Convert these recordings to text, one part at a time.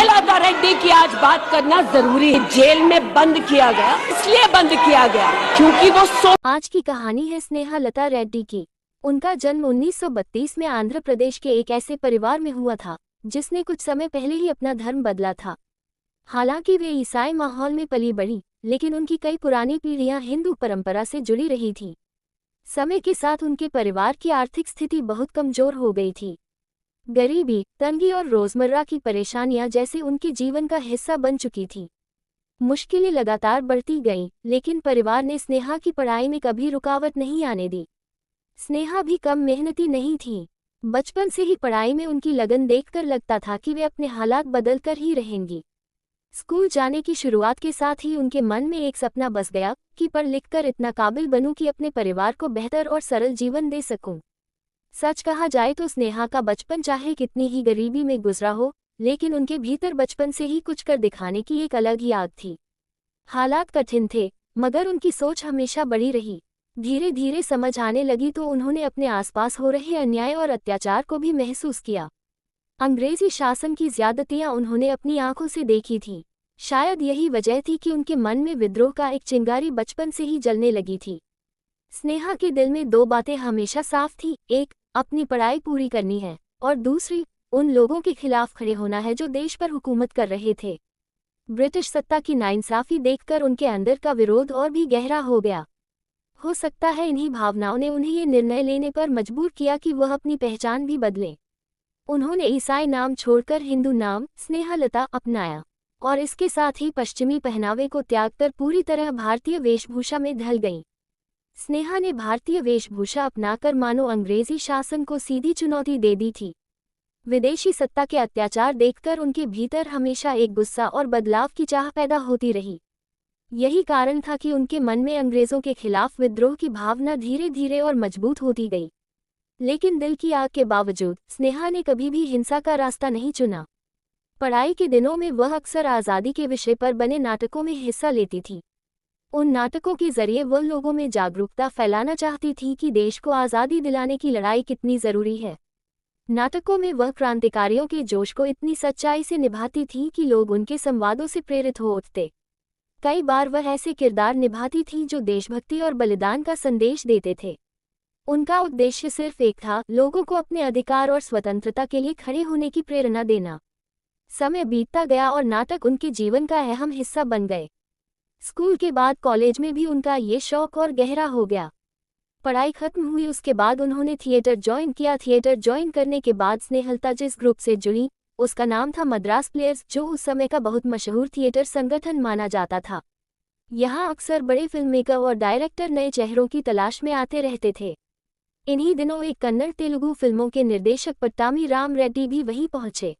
स्नेहलता रेड्डी की आज बात करना जरूरी है। जेल में बंद किया गया, इसलिए बंद किया गया क्योंकि वो आज की कहानी है स्नेहलता रेड्डी की। उनका जन्म 1932 में आंध्र प्रदेश के एक ऐसे परिवार में हुआ था जिसने कुछ समय पहले ही अपना धर्म बदला था। हालांकि वे ईसाई माहौल में पली बढ़ी, लेकिन उनकी कई पुरानी पीढ़ियां हिंदू परंपरा से जुड़ी रही थी। समय के साथ उनके परिवार की आर्थिक स्थिति बहुत कमजोर हो गई थी। गरीबी, तंगी और रोजमर्रा की परेशानियां जैसे उनके जीवन का हिस्सा बन चुकी थी। मुश्किलें लगातार बढ़ती गईं, लेकिन परिवार ने स्नेहा की पढ़ाई में कभी रुकावट नहीं आने दी। स्नेहा भी कम मेहनती नहीं थी। बचपन से ही पढ़ाई में उनकी लगन देखकर लगता था कि वे अपने हालात बदल कर ही रहेंगी। स्कूल जाने की शुरुआत के साथ ही उनके मन में एक सपना बस गया कि पढ़ लिख कर इतना काबिल बनूं कि अपने परिवार को बेहतर और सरल जीवन दे सकूं। सच कहा जाए तो स्नेहा का बचपन चाहे कितनी ही गरीबी में गुजरा हो, लेकिन उनके भीतर बचपन से ही कुछ कर दिखाने की एक अलग ही आग थी। हालात कठिन थे, मगर उनकी सोच हमेशा बड़ी रही। धीरे धीरे समझ आने लगी तो उन्होंने अपने आसपास हो रहे अन्याय और अत्याचार को भी महसूस किया। अंग्रेजी शासन की ज्यादतियां उन्होंने अपनी आंखों से देखी थी। शायद यही वजह थी कि उनके मन में विद्रोह का एक चिंगारी बचपन से ही जलने लगी थी। स्नेहा के दिल में दो बातें हमेशा साफ थी, एक, अपनी पढ़ाई पूरी करनी है, और दूसरी, उन लोगों के खिलाफ खड़े होना है जो देश पर हुकूमत कर रहे थे। ब्रिटिश सत्ता की नाइंसाफी देखकर उनके अंदर का विरोध और भी गहरा हो गया। हो सकता है इन्हीं भावनाओं ने उन्हें ये निर्णय लेने पर मजबूर किया कि वह अपनी पहचान भी बदलें। उन्होंने ईसाई नाम छोड़कर हिंदू नाम स्नेहलता अपनाया और इसके साथ ही पश्चिमी पहनावे को त्यागकर पूरी तरह भारतीय वेशभूषा में ढल गईं। स्नेहा ने भारतीय वेशभूषा अपनाकर मानो अंग्रेजी शासन को सीधी चुनौती दे दी थी। विदेशी सत्ता के अत्याचार देखकर उनके भीतर हमेशा एक गुस्सा और बदलाव की चाह पैदा होती रही। यही कारण था कि उनके मन में अंग्रेजों के खिलाफ विद्रोह की भावना धीरे धीरे और मजबूत होती गई। लेकिन दिल की आग के बावजूद स्नेहा ने कभी भी हिंसा का रास्ता नहीं चुना। पढ़ाई के दिनों में वह अक्सर आज़ादी के विषय पर बने नाटकों में हिस्सा लेती थी। उन नाटकों के जरिए वह लोगों में जागरूकता फैलाना चाहती थी कि देश को आज़ादी दिलाने की लड़ाई कितनी ज़रूरी है। नाटकों में वह क्रांतिकारियों के जोश को इतनी सच्चाई से निभाती थी कि लोग उनके संवादों से प्रेरित हो उठते। कई बार वह ऐसे किरदार निभाती थी जो देशभक्ति और बलिदान का संदेश देते थे। उनका उद्देश्य सिर्फ एक था, लोगों को अपने अधिकार और स्वतंत्रता के लिए खड़े होने की प्रेरणा देना। समय बीतता गया और नाटक उनके जीवन का अहम हिस्सा बन गए। स्कूल के बाद कॉलेज में भी उनका ये शौक और गहरा हो गया। पढ़ाई खत्म हुई उसके बाद उन्होंने थिएटर ज्वाइन किया। थिएटर ज्वाइन करने के बाद स्नेहलता जिस ग्रुप से जुड़ी उसका नाम था मद्रास प्लेयर्स, जो उस समय का बहुत मशहूर थिएटर संगठन माना जाता था। यहाँ अक्सर बड़े फिल्ममेकर और डायरेक्टर नए चेहरों की तलाश में आते रहते थे। इन्हीं दिनों एक कन्नड़ तेलुगु फिल्मों के निर्देशक पट्टामी राम रेड्डी भी वहीं पहुंचे।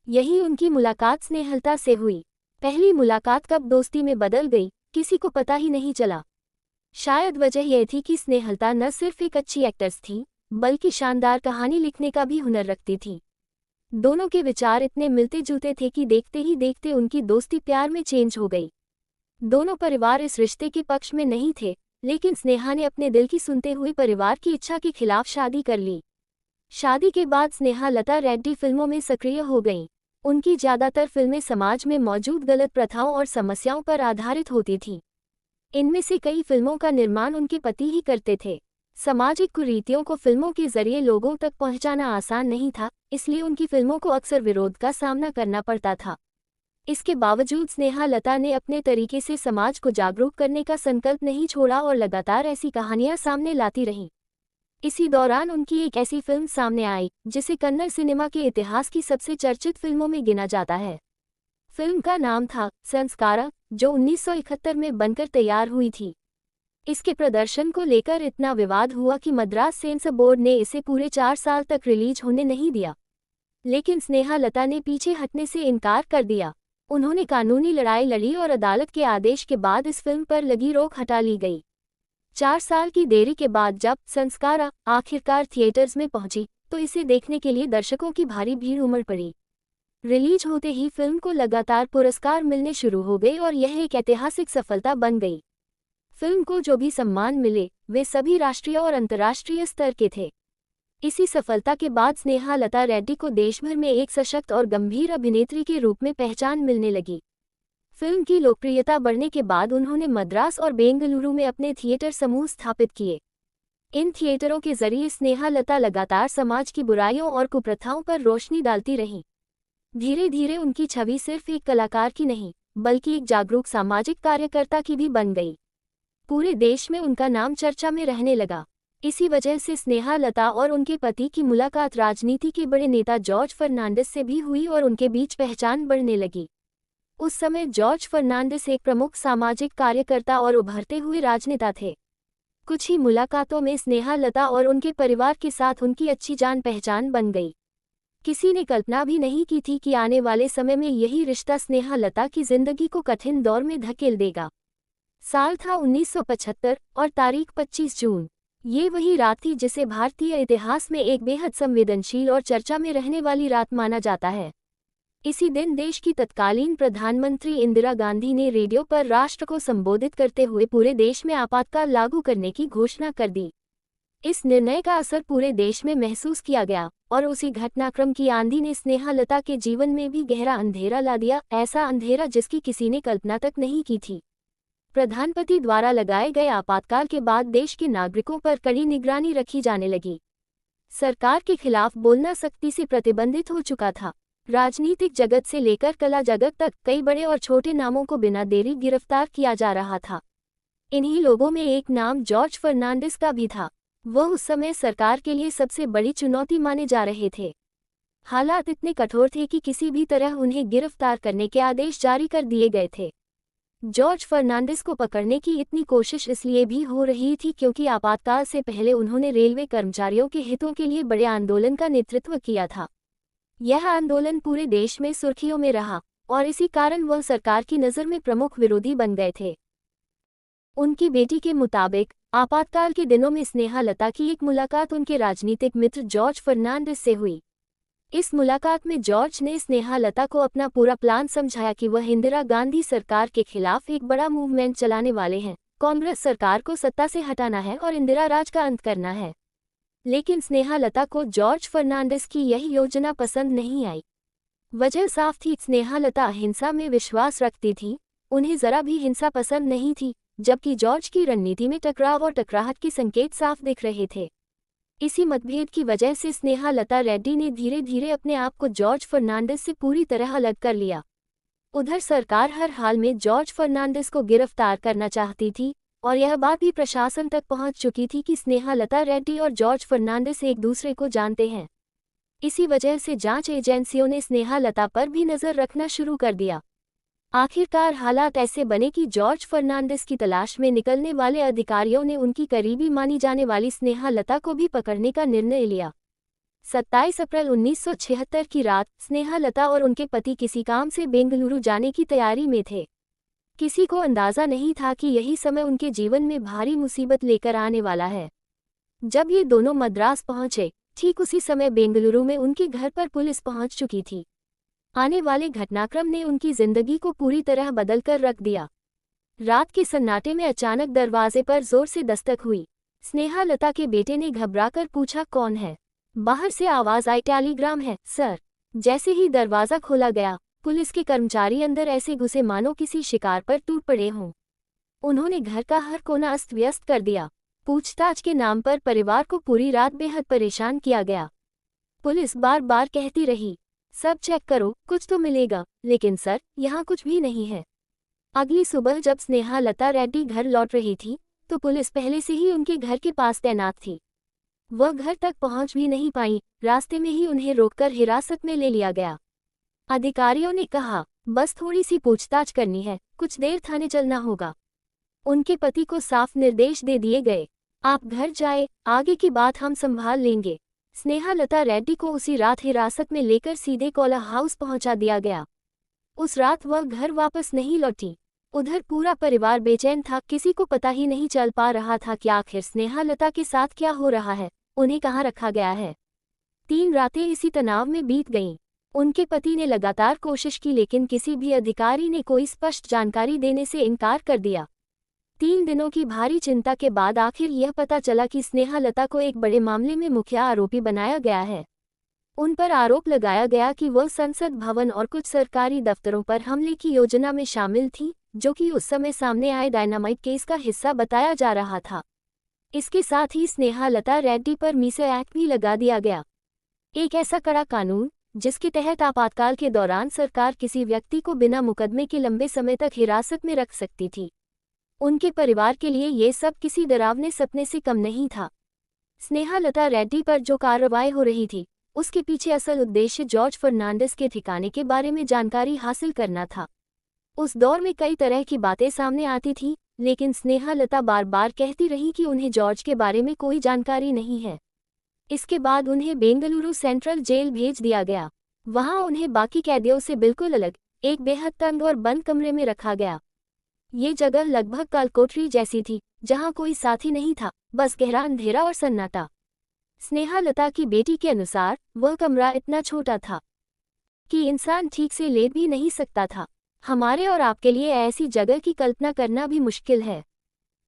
यही उनकी मुलाकात स्नेहलता से हुई। पहली मुलाकात कब दोस्ती में बदल गई, किसी को पता ही नहीं चला। शायद वजह यह थी कि स्नेहलता न सिर्फ एक अच्छी एक्ट्रेस थी, बल्कि शानदार कहानी लिखने का भी हुनर रखती थी। दोनों के विचार इतने मिलते जुलते थे कि देखते ही देखते उनकी दोस्ती प्यार में चेंज हो गई। दोनों परिवार इस रिश्ते के पक्ष में नहीं थे, लेकिन स्नेहा ने अपने दिल की सुनते हुए परिवार की इच्छा के खिलाफ शादी कर ली। शादी के बाद स्नेहलता रेड्डी फिल्मों में सक्रिय हो गईं। उनकी ज़्यादातर फिल्में समाज में मौजूद गलत प्रथाओं और समस्याओं पर आधारित होती थीं। इनमें से कई फिल्मों का निर्माण उनके पति ही करते थे। सामाजिक कुरीतियों को फिल्मों के जरिए लोगों तक पहुंचाना आसान नहीं था, इसलिए उनकी फिल्मों को अक्सर विरोध का सामना करना पड़ता था। इसके बावजूद स्नेहलता ने अपने तरीके से समाज को जागरूक करने का संकल्प नहीं छोड़ा और लगातार ऐसी कहानियां सामने लाती रहीं। इसी दौरान उनकी एक ऐसी फिल्म सामने आई जिसे कन्नड़ सिनेमा के इतिहास की सबसे चर्चित फिल्मों में गिना जाता है। फिल्म का नाम था संस्कारा, जो 1971 में बनकर तैयार हुई थी। इसके प्रदर्शन को लेकर इतना विवाद हुआ कि मद्रास सेंसर बोर्ड ने इसे पूरे 4 साल तक रिलीज होने नहीं दिया। लेकिन स्नेहलता ने पीछे हटने से इनकार कर दिया। उन्होंने कानूनी लड़ाई लड़ी और अदालत के आदेश के बाद इस फिल्म पर लगी रोक हटा ली गई। 4 साल की देरी के बाद जब संस्कारा आखिरकार थिएटर्स में पहुंची, तो इसे देखने के लिए दर्शकों की भारी भीड़ उमड़ पड़ी। रिलीज होते ही फिल्म को लगातार पुरस्कार मिलने शुरू हो गए और यह एक ऐतिहासिक सफलता बन गई। फिल्म को जो भी सम्मान मिले, वे सभी राष्ट्रीय और अंतर्राष्ट्रीय स्तर के थे। इसी सफलता के बाद स्नेहा लता रेड्डी को देश भर में एक सशक्त और गंभीर अभिनेत्री के रूप में पहचान मिलने लगी। फिल्म की लोकप्रियता बढ़ने के बाद उन्होंने मद्रास और बेंगलुरु में अपने थिएटर समूह स्थापित किए। इन थिएटरों के जरिए स्नेहा लता लगातार समाज की बुराइयों और कुप्रथाओं पर रोशनी डालती रहीं। धीरे धीरे उनकी छवि सिर्फ एक कलाकार की नहीं, बल्कि एक जागरूक सामाजिक कार्यकर्ता की भी बन गई। पूरे देश में उनका नाम चर्चा में रहने लगा। इसी वजह से स्नेहा लता और उनके पति की मुलाकात राजनीति के बड़े नेता जॉर्ज फर्नांडिस से भी हुई और उनके बीच पहचान बढ़ने लगी। उस समय जॉर्ज फर्नांडिस एक प्रमुख सामाजिक कार्यकर्ता और उभरते हुए राजनेता थे। कुछ ही मुलाकातों में स्नेहा लता और उनके परिवार के साथ उनकी अच्छी जान पहचान बन गई। किसी ने कल्पना भी नहीं की थी कि आने वाले समय में यही रिश्ता स्नेहा लता की जिंदगी को कठिन दौर में धकेल देगा। साल था 1975 और तारीख 25 जून। ये वही रात थी जिसे भारतीय इतिहास में एक बेहद संवेदनशील और चर्चा में रहने वाली रात माना जाता है। इसी दिन देश की तत्कालीन प्रधानमंत्री इंदिरा गांधी ने रेडियो पर राष्ट्र को संबोधित करते हुए पूरे देश में आपातकाल लागू करने की घोषणा कर दी। इस निर्णय का असर पूरे देश में महसूस किया गया और उसी घटनाक्रम की आंधी ने स्नेहा लता के जीवन में भी गहरा अंधेरा ला दिया, ऐसा अंधेरा जिसकी किसी ने कल्पना तक नहीं की थी। प्रधानमंत्री द्वारा लगाए गए आपातकाल के बाद देश के नागरिकों पर कड़ी निगरानी रखी जाने लगी। सरकार के खिलाफ बोलना सख्ती से प्रतिबंधित हो चुका था। राजनीतिक जगत से लेकर कला जगत तक कई बड़े और छोटे नामों को बिना देरी गिरफ्तार किया जा रहा था। इन्हीं लोगों में एक नाम जॉर्ज फर्नांडिस का भी था। वह उस समय सरकार के लिए सबसे बड़ी चुनौती माने जा रहे थे। हालात इतने कठोर थे कि किसी भी तरह उन्हें गिरफ्तार करने के आदेश जारी कर दिए गए थे। जॉर्ज फर्नांडिस को पकड़ने की इतनी कोशिश इसलिए भी हो रही थी क्योंकि आपातकाल से पहले उन्होंने रेलवे कर्मचारियों के हितों के लिए बड़े आंदोलन का नेतृत्व किया था। यह आंदोलन पूरे देश में सुर्खियों में रहा और इसी कारण वह सरकार की नज़र में प्रमुख विरोधी बन गए थे। उनकी बेटी के मुताबिक आपातकाल के दिनों में स्नेहा लता की एक मुलाकात उनके राजनीतिक मित्र जॉर्ज फर्नांडिस से हुई। इस मुलाकात में जॉर्ज ने स्नेहा लता को अपना पूरा प्लान समझाया कि वह इंदिरा गांधी सरकार के खिलाफ एक बड़ा मूवमेंट चलाने वाले हैं। कांग्रेस सरकार को सत्ता से हटाना है और इंदिरा राज का अंत करना है। लेकिन स्नेहा लता को जॉर्ज फर्नांडिस की यह योजना पसंद नहीं आई। वजह साफ थी, स्नेहा लता अहिंसा में विश्वास रखती थी, उन्हें जरा भी हिंसा पसंद नहीं थी, जबकि जॉर्ज की रणनीति में टकराव और टकराहट के संकेत साफ दिख रहे थे। इसी मतभेद की वजह से स्नेहा लता रेड्डी ने धीरे धीरे अपने आप को जॉर्ज फर्नांडिस से पूरी तरह अलग कर लिया। उधर सरकार हर हाल में जॉर्ज फर्नांडिस को गिरफ्तार करना चाहती थी और यह बात भी प्रशासन तक पहुंच चुकी थी कि स्नेहा लता रेड्डी और जॉर्ज फर्नांडिस एक दूसरे को जानते हैं। इसी वजह से जांच एजेंसियों ने स्नेहा लता पर भी नजर रखना शुरू कर दिया। आखिरकार हालात ऐसे बने कि जॉर्ज फर्नांडिस की तलाश में निकलने वाले अधिकारियों ने उनकी करीबी मानी जाने वाली स्नेहा लता को भी पकड़ने का निर्णय लिया। 27 अप्रैल 1976 की रात स्नेहा लता और उनके पति किसी काम से बेंगलुरु जाने की तैयारी में थे। किसी को अंदाजा नहीं था कि यही समय उनके जीवन में भारी मुसीबत लेकर आने वाला है। जब ये दोनों मद्रास पहुंचे, ठीक उसी समय बेंगलुरु में उनके घर पर पुलिस पहुंच चुकी थी। आने वाले घटनाक्रम ने उनकी जिंदगी को पूरी तरह बदलकर रख दिया। रात के सन्नाटे में अचानक दरवाजे पर जोर से दस्तक हुई। स्नेहा लता के बेटे ने घबराकर पूछा, कौन है? बाहर से आवाज आई, टेलीग्राम है सर। जैसे ही दरवाजा खोला गया, पुलिस के कर्मचारी अंदर ऐसे घुसे मानो किसी शिकार पर टूट पड़े हों। उन्होंने घर का हर कोना अस्त व्यस्त कर दिया। पूछताछ के नाम पर परिवार को पूरी रात बेहद परेशान किया गया। पुलिस बार बार कहती रही, सब चेक करो, कुछ तो मिलेगा, लेकिन सर यहाँ कुछ भी नहीं है। अगली सुबह जब स्नेहा लता रेड्डी घर लौट रही थी तो पुलिस पहले से ही उनके घर के पास तैनात थी। वह घर तक पहुंच भी नहीं पाई, रास्ते में ही उन्हें रोककर हिरासत में ले लिया गया। अधिकारियों ने कहा, बस थोड़ी सी पूछताछ करनी है, कुछ देर थाने चलना होगा। उनके पति को साफ निर्देश दे दिए गए, आप घर जाए, आगे की बात हम संभाल लेंगे। स्नेहा लता रेड्डी को उसी रात हिरासत में लेकर सीधे कोला हाउस पहुंचा दिया गया। उस रात वह घर वापस नहीं लौटी। उधर पूरा परिवार बेचैन था, किसी को पता ही नहीं चल पा रहा था कि आखिर स्नेहा लता के साथ क्या हो रहा है, उन्हें कहाँ रखा गया है। 3 रातें इसी तनाव में बीत गईं। उनके पति ने लगातार कोशिश की लेकिन किसी भी अधिकारी ने कोई स्पष्ट जानकारी देने से इनकार कर दिया। 3 दिनों की भारी चिंता के बाद आखिर यह पता चला कि स्नेहलता को एक बड़े मामले में मुख्य आरोपी बनाया गया है। उन पर आरोप लगाया गया कि वह संसद भवन और कुछ सरकारी दफ्तरों पर हमले की योजना में शामिल थी, जो कि उस समय सामने आए डायनामाइट केस का हिस्सा बताया जा रहा था। इसके साथ ही स्नेहलता रेड्डी पर मीसो एक्ट भी लगा दिया गया, एक ऐसा कड़ा कानून जिसके तहत आपातकाल के दौरान सरकार किसी व्यक्ति को बिना मुकदमे के लंबे समय तक हिरासत में रख सकती थी। उनके परिवार के लिए ये सब किसी डरावने सपने से कम नहीं था। स्नेहलता रेड्डी पर जो कार्रवाई हो रही थी, उसके पीछे असल उद्देश्य जॉर्ज फर्नांडिस के ठिकाने के बारे में जानकारी हासिल करना था। उस दौर में कई तरह की बातें सामने आती थी, लेकिन स्नेहलता बार बार कहती रही कि उन्हें जॉर्ज के बारे में कोई जानकारी नहीं है। इसके बाद उन्हें बेंगलुरु सेंट्रल जेल भेज दिया गया। वहां उन्हें बाकी कैदियों से बिल्कुल अलग एक बेहद तंग और बंद कमरे में रखा गया। ये जगह लगभग कालकोठरी जैसी थी, जहां कोई साथी नहीं था, बस गहरा अंधेरा और सन्नाटा। स्नेहलता की बेटी के अनुसार वह कमरा इतना छोटा था कि इंसान ठीक से लेट भी नहीं सकता था। हमारे और आपके लिए ऐसी जगह की कल्पना करना भी मुश्किल है।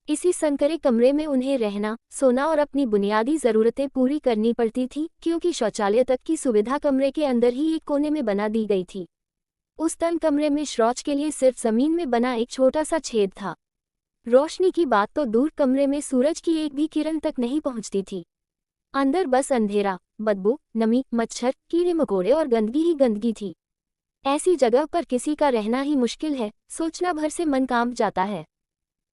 इसी संकरे कमरे में उन्हें रहना, सोना और अपनी बुनियादी ज़रूरतें पूरी करनी पड़ती थी, क्योंकि शौचालय तक की सुविधा कमरे के अंदर ही एक कोने में बना दी गई थी। उस तंग कमरे में शौच के लिए सिर्फ ज़मीन में बना एक छोटा सा छेद था। रोशनी की बात तो दूर, कमरे में सूरज की एक भी किरण तक नहीं पहुंचती थी। अंदर बस अंधेरा, बदबू, नमी, मच्छर, कीड़े मकोड़े और गंदगी ही गंदगी थी। ऐसी जगह पर किसी का रहना ही मुश्किल है, सोचना भर से मन कांप जाता है।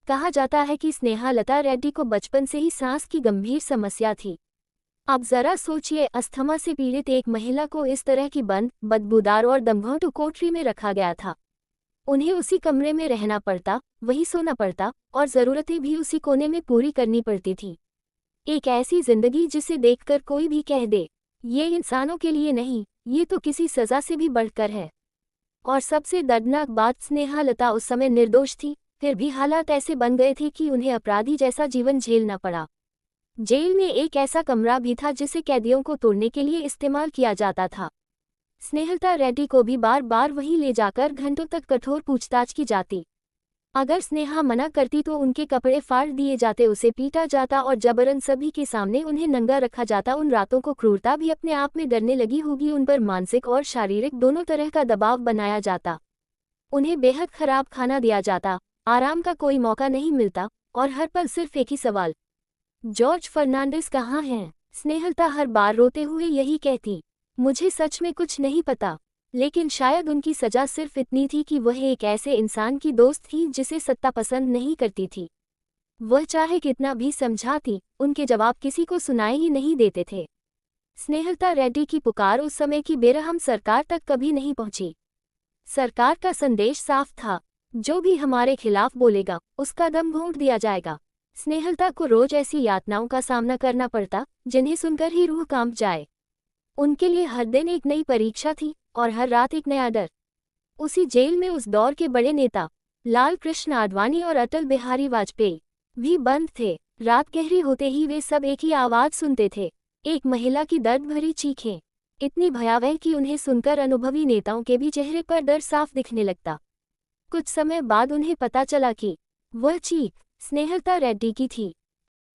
कहा जाता है कि स्नेहलता रेड्डी को बचपन से ही सांस की गंभीर समस्या थी। अब जरा सोचिए, अस्थमा से पीड़ित एक महिला को इस तरह की बंद, बदबूदार और दमघोंटू कोठरी में रखा गया था। उन्हें उसी कमरे में रहना पड़ता, वही सोना पड़ता और ज़रूरतें भी उसी कोने में पूरी करनी पड़ती थी। एक ऐसी जिंदगी जिसे देखकर कोई भी कह दे, ये इंसानों के लिए नहीं, ये तो किसी सज़ा से भी बढ़कर है। और सबसे दर्दनाक बात, स्नेहलता उस समय निर्दोष थी, फिर भी हालात ऐसे बन गए थे कि उन्हें अपराधी जैसा जीवन झेलना पड़ा। जेल में एक ऐसा कमरा भी था जिसे कैदियों को तोड़ने के लिए इस्तेमाल किया जाता था। स्नेहलता रेड्डी को भी बार बार वहीं ले जाकर घंटों तक कठोर पूछताछ की जाती। अगर स्नेहा मना करती तो उनके कपड़े फाड़ दिए जाते, उसे पीटा जाता और जबरन सभी के सामने उन्हें नंगा रखा जाता। उन रातों को क्रूरता भी अपने आप में डरने लगी होगी। उन पर मानसिक और शारीरिक दोनों तरह का दबाव बनाया जाता। उन्हें बेहद खराब खाना दिया जाता, आराम का कोई मौका नहीं मिलता और हर पल सिर्फ एक ही सवाल, जॉर्ज फर्नांडिस कहाँ हैं? स्नेहलता हर बार रोते हुए यही कहती, मुझे सच में कुछ नहीं पता। लेकिन शायद उनकी सजा सिर्फ इतनी थी कि वह एक ऐसे इंसान की दोस्त थी जिसे सत्ता पसंद नहीं करती थी। वह चाहे कितना भी समझाती, उनके जवाब किसी को सुनाई ही नहीं देते थे। स्नेहलता रेड्डी की पुकार उस समय की बेरहम सरकार तक कभी नहीं पहुंची। सरकार का संदेश साफ था, जो भी हमारे खिलाफ बोलेगा उसका दम घोंट दिया जाएगा। स्नेहलता को रोज ऐसी यातनाओं का सामना करना पड़ता जिन्हें सुनकर ही रूह कांप जाए। उनके लिए हर दिन एक नई परीक्षा थी और हर रात एक नया डर। उसी जेल में उस दौर के बड़े नेता लाल कृष्ण आडवाणी और अटल बिहारी वाजपेयी भी बंद थे। रात गहरी होते ही वे सब एक ही आवाज सुनते थे, एक महिला की दर्द भरी चीखें, इतनी भयावह कि उन्हें सुनकर अनुभवी नेताओं के भी चेहरे पर डर साफ दिखने लगता। कुछ समय बाद उन्हें पता चला कि वह चीख स्नेहलता रेड्डी की थी।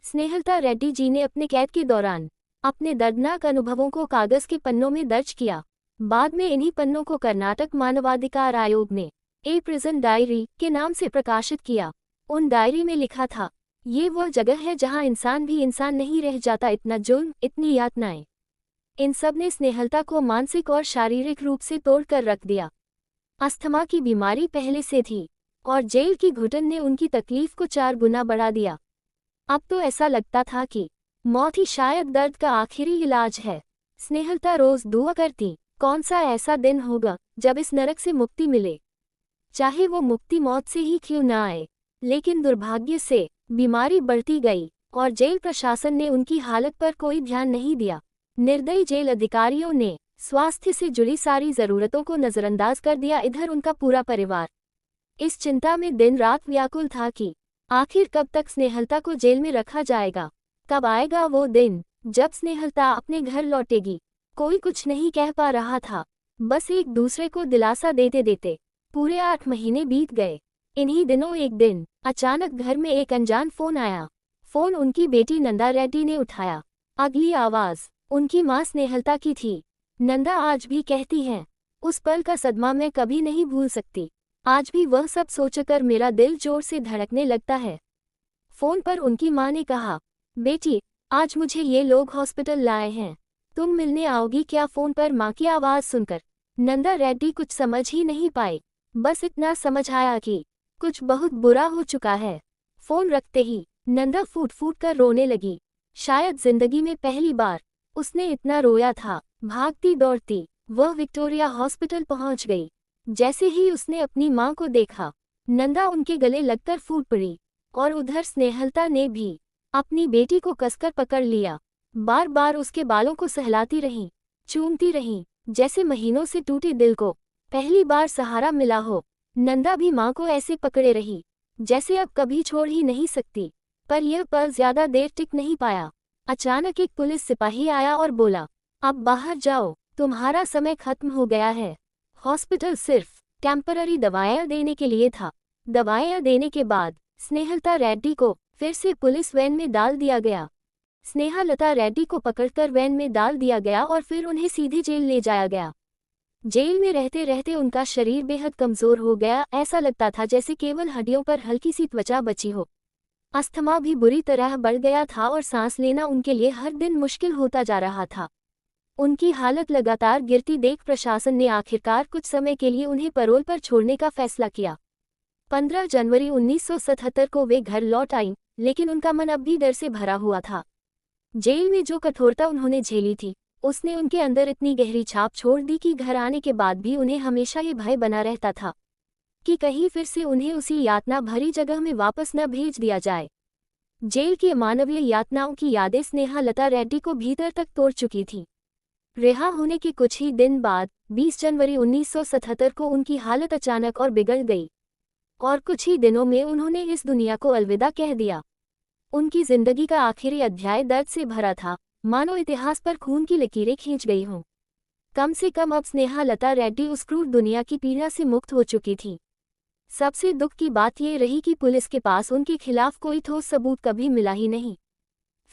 स्नेहलता रेड्डी जी ने अपने कैद के दौरान अपने दर्दनाक अनुभवों को कागज के पन्नों में दर्ज किया। बाद में इन्हीं पन्नों को कर्नाटक मानवाधिकार आयोग ने ए प्रिजन डायरी के नाम से प्रकाशित किया। उन डायरी में लिखा था, ये वह जगह है जहां इंसान भी इंसान नहीं रह जाता, इतना जुल्म, इतनी यातनाएं। इन सब ने स्नेहलता को मानसिक और शारीरिक रूप से तोड़कर रख दिया। अस्थमा की बीमारी पहले से थी और जेल की घुटन ने उनकी तकलीफ को 4 गुना बढ़ा दिया। अब तो ऐसा लगता था कि मौत ही शायद दर्द का आखिरी इलाज है। स्नेहलता रोज दुआ करती, कौन सा ऐसा दिन होगा जब इस नरक से मुक्ति मिले, चाहे वो मुक्ति मौत से ही क्यों ना आए। लेकिन दुर्भाग्य से बीमारी बढ़ती गई और जेल प्रशासन ने उनकी हालत पर कोई ध्यान नहीं दिया। निर्दयी जेल अधिकारियों ने स्वास्थ्य से जुड़ी सारी जरूरतों को नजरअंदाज कर दिया। इधर उनका पूरा परिवार इस चिंता में दिन रात व्याकुल था कि आखिर कब तक स्नेहलता को जेल में रखा जाएगा, कब आएगा वो दिन जब स्नेहलता अपने घर लौटेगी। कोई कुछ नहीं कह पा रहा था, बस एक दूसरे को दिलासा देते देते पूरे 8 महीने बीत गए। इन्हीं दिनों एक दिन अचानक घर में एक अनजान फोन आया। फोन उनकी बेटी नंदा रेड्डी ने उठाया। अगली आवाज उनकी मां स्नेहलता की थी। नंदा आज भी कहती हैं, उस पल का सदमा मैं कभी नहीं भूल सकती। आज भी वह सब सोचकर मेरा दिल जोर से धड़कने लगता है। फोन पर उनकी मां ने कहा, बेटी आज मुझे ये लोग हॉस्पिटल लाए हैं, तुम मिलने आओगी क्या? फोन पर मां की आवाज सुनकर नंदा रेड्डी कुछ समझ ही नहीं पाए। बस इतना समझ आया कि कुछ बहुत बुरा हो चुका है। फोन रखते ही नंदा फूट फूट कर रोने लगी। शायद जिंदगी में पहली बार उसने इतना रोया था। भागती दौड़ती वह विक्टोरिया हॉस्पिटल पहुंच गई। जैसे ही उसने अपनी मां को देखा, नंदा उनके गले लगकर फूट पड़ी और उधर स्नेहलता ने भी अपनी बेटी को कसकर पकड़ लिया। बार बार उसके बालों को सहलाती रहीं, चूमती रहीं, जैसे महीनों से टूटे दिल को पहली बार सहारा मिला हो। नंदा भी मां को ऐसे पकड़े रही जैसे अब कभी छोड़ ही नहीं सकती। पर यह पल ज्यादा देर टिक नहीं पाया। अचानक एक पुलिस सिपाही आया और बोला, अब बाहर जाओ, तुम्हारा समय खत्म हो गया है। हॉस्पिटल सिर्फ टेम्पररी दवाएं देने के लिए था। दवाएं देने के बाद स्नेहलता रेड्डी को फिर से पुलिस वैन में डाल दिया गया। स्नेहलता रेड्डी को पकड़कर वैन में डाल दिया गया और फिर उन्हें सीधे जेल ले जाया गया। जेल में रहते रहते उनका शरीर बेहद कमजोर हो गया। ऐसा लगता था जैसे केवल हड्डियों पर हल्की सी त्वचा बची हो। अस्थमा भी बुरी तरह बढ़ गया था और सांस लेना उनके लिए हर दिन मुश्किल होता जा रहा था। उनकी हालत लगातार गिरती देख प्रशासन ने आखिरकार कुछ समय के लिए उन्हें पैरोल पर छोड़ने का फैसला किया। 15 जनवरी 1977 को वे घर लौट आईं, लेकिन उनका मन अब भी डर से भरा हुआ था। जेल में जो कठोरता उन्होंने झेली थी, उसने उनके अंदर इतनी गहरी छाप छोड़ दी कि घर आने के बाद भी उन्हें हमेशा ये भय बना रहता था कि कहीं फिर से उन्हें उसी यातना भरी जगह में वापस न भेज दिया जाए। जेल की अमानवीय यातनाओं की यादें स्नेहलता रेड्डी को भीतर तक तोड़ चुकी थी। रिहा होने के कुछ ही दिन बाद 20 जनवरी 1977 को उनकी हालत अचानक और बिगड़ गई और कुछ ही दिनों में उन्होंने इस दुनिया को अलविदा कह दिया। उनकी जिंदगी का आखिरी अध्याय दर्द से भरा था, मानो इतिहास पर खून की लकीरें खींच गई हों। कम से कम अब स्नेहलता रेड्डी उस क्रूर दुनिया की पीड़ा से मुक्त हो चुकी थी। सबसे दुख की बात यह रही कि पुलिस के पास उनके खिलाफ कोई ठोस सबूत कभी मिला ही नहीं।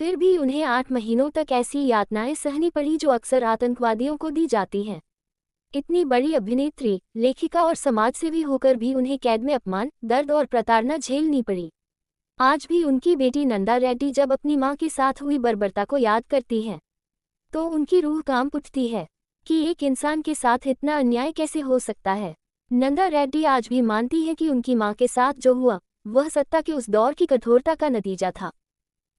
फिर भी उन्हें 8 महीनों तक ऐसी यातनाएं सहनी पड़ी जो अक्सर आतंकवादियों को दी जाती हैं। इतनी बड़ी अभिनेत्री, लेखिका और समाजसेवी होकर भी उन्हें कैद में अपमान, दर्द और प्रताड़ना झेलनी पड़ी। आज भी उनकी बेटी नंदा रेड्डी जब अपनी मां के साथ हुई बर्बरता को याद करती है, तो उनकी रूह कांप उठती है कि एक इंसान के साथ इतना अन्याय कैसे हो सकता है। नंदा रेड्डी आज भी मानती है कि उनकी मां के साथ जो हुआ, वह सत्ता के उस दौर की कठोरता का नतीजा था।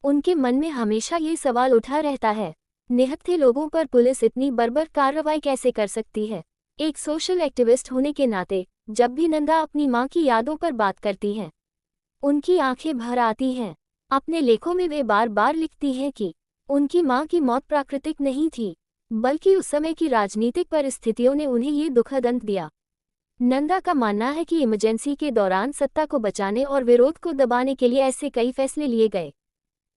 उनके मन में हमेशा ये सवाल उठा रहता है, निहत्थे लोगों पर पुलिस इतनी बर्बर कार्रवाई कैसे कर सकती है। एक सोशल एक्टिविस्ट होने के नाते जब भी नंदा अपनी मां की यादों पर बात करती हैं, उनकी आंखें भर आती हैं। अपने लेखों में वे बार बार लिखती हैं कि उनकी मां की मौत प्राकृतिक नहीं थी, बल्कि उस समय की राजनीतिक परिस्थितियों ने उन्हें ये दुखद अंत दिया। नंदा का मानना है कि इमरजेंसी के दौरान सत्ता को बचाने और विरोध को दबाने के लिए ऐसे कई फैसले लिए गए,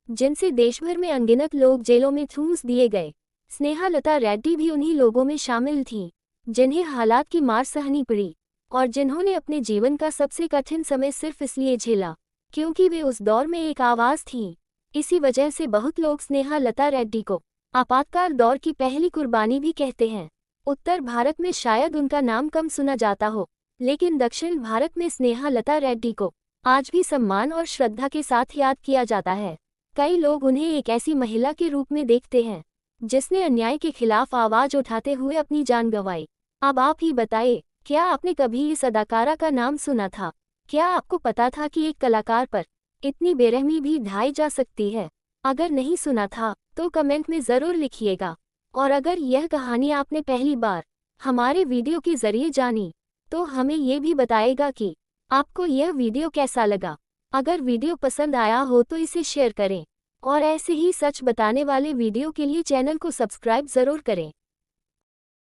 जिनसे देशभर में अनगिनत लोग जेलों में ठूंस दिए गए। स्नेहलता रेड्डी भी उन्हीं लोगों में शामिल थीं, जिन्हें हालात की मार सहनी पड़ी और जिन्होंने अपने जीवन का सबसे कठिन समय सिर्फ इसलिए झेला क्योंकि वे उस दौर में एक आवाज़ थीं। इसी वजह से बहुत लोग स्नेहलता रेड्डी को आपातकाल दौर की पहली कुर्बानी भी कहते हैं। उत्तर भारत में शायद उनका नाम कम सुना जाता हो, लेकिन दक्षिण भारत में स्नेहलता रेड्डी को आज भी सम्मान और श्रद्धा के साथ याद किया जाता है। कई लोग उन्हें एक ऐसी महिला के रूप में देखते हैं जिसने अन्याय के खिलाफ आवाज उठाते हुए अपनी जान गंवाई। अब आप ही बताइए, क्या आपने कभी इस अदाकारा का नाम सुना था? क्या आपको पता था कि एक कलाकार पर इतनी बेरहमी भी ढाई जा सकती है? अगर नहीं सुना था तो कमेंट में ज़रूर लिखिएगा। और अगर यह कहानी आपने पहली बार हमारे वीडियो के जरिए जानी, तो हमें ये भी बताएगा कि आपको यह वीडियो कैसा लगा। अगर वीडियो पसंद आया हो तो इसे शेयर करें और ऐसे ही सच बताने वाले वीडियो के लिए चैनल को सब्सक्राइब ज़रूर करें।